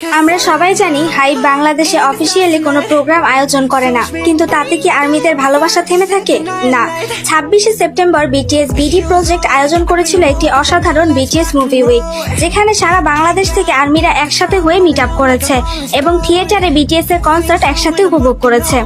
আমরা সবাই জানি হাইপ বাংলাদেশে অফিসিয়ালি কোনো প্রোগ্রাম আয়োজন করে না, কিন্তু তাতে কি আর্মিদের ভালোবাসা থেমে থাকে? না। 26শে সেপ্টেম্বর বিটিএস বিডি প্রজেক্ট আয়োজন করেছিল একটি অসাধারণ বিটিএস মুভি উইক, যেখানে সারা বাংলাদেশ থেকে আর্মিরা একসাথে হয়ে মিট আপ করেছে এবং থিয়েটারে বিটিএস এর কনসার্ট একসাথে উপভোগ করেছে।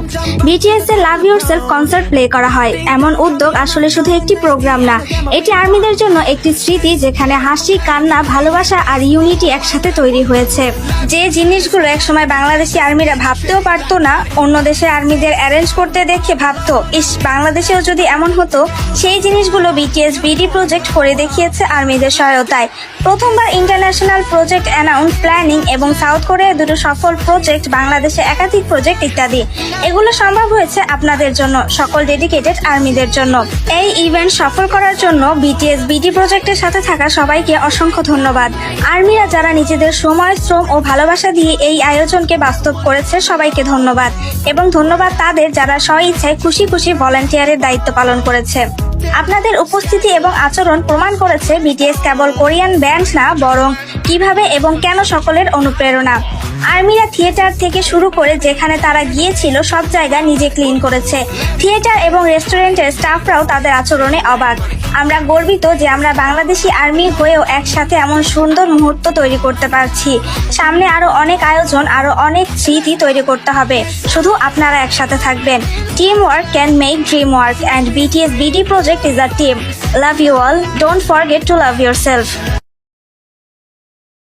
বিটিএস এর লাভ ইউরসেলফ কনসার্ট প্লে করা হয়। এমন উদ্যোগ আসলে শুধু একটি প্রোগ্রাম না, এটি আর্মিদের জন্য একটি স্মৃতি, যেখানে হাসি, কান্না, ভালোবাসা আর ইউনিটি একসাথে তৈরি হয়েছে। যে জিনিসগুলো একসময় বাংলাদেশি আর্মিরা ভাবতেও পারতো না, অন্য দেশের আর্মিদের অ্যারেঞ্জ করতে দেখে ভাবতো, ইস, বাংলাদেশেও যদি এমন হতো, সেই জিনিসগুলো বিটিএস বিডি প্রজেক্ট করে দেখিয়েছে আর্মিদের সহায়তায়। প্রথমবার ইন্টারন্যাশনাল প্রজেক্ট অ্যানাউন্স, প্ল্যানিং এবং সাউথ কোরিয়ার দুটো সফল প্রজেক্ট, বাংলাদেশে একাধিক প্রজেক্ট ইত্যাদি। এগুলো সম্ভব হয়েছে আপনাদের জন্য, সকল ডেডিকেটেড আর্মিদের জন্য। এই ইভেন্ট সফল করার জন্য বিটিএস বিডি প্রজেক্টের সাথে থাকা সবাইকে অসংখ্য ধন্যবাদ। আর্মিরা যারা নিজেদের সময়, শ্রম ও ভালোবাসা দিয়ে এই আয়োজনকে বাস্তব করেছে, সবাইকে ধন্যবাদ। এবং ধন্যবাদ তাদের যারা স্বইচ্ছায় খুশি খুশি ভলান্টিয়ারের দায়িত্ব পালন করেছে। আপনাদের উপস্থিতি এবং আচরণ প্রমাণ করেছে বিটিএস কেবল কোরিয়ান ব্যান্ড না, বরং কিভাবে এবং কেন সকলের অনুপ্রেরণা। আর্মিরা থিয়েটার থেকে শুরু করে যেখানে তারা গিয়েছিল সব জায়গা নিজে ক্লিন করেছে। থিয়েটার এবং রেস্টুরেন্টের স্টাফরাও তাদের আচরণে অবাক। আমরা গর্বিত যে আমরা বাংলাদেশি আর্মি হয়েও একসাথে এমন সুন্দর মুহূর্ত তৈরি করতে পারছি। সামনে আরো অনেক আয়োজন, আরো অনেক স্মৃতি তৈরি করতে হবে, শুধু আপনারা একসাথে থাকবেন। Team work can make dream work, and BTS BD project is a team. Love you all, don't forget to love yourself.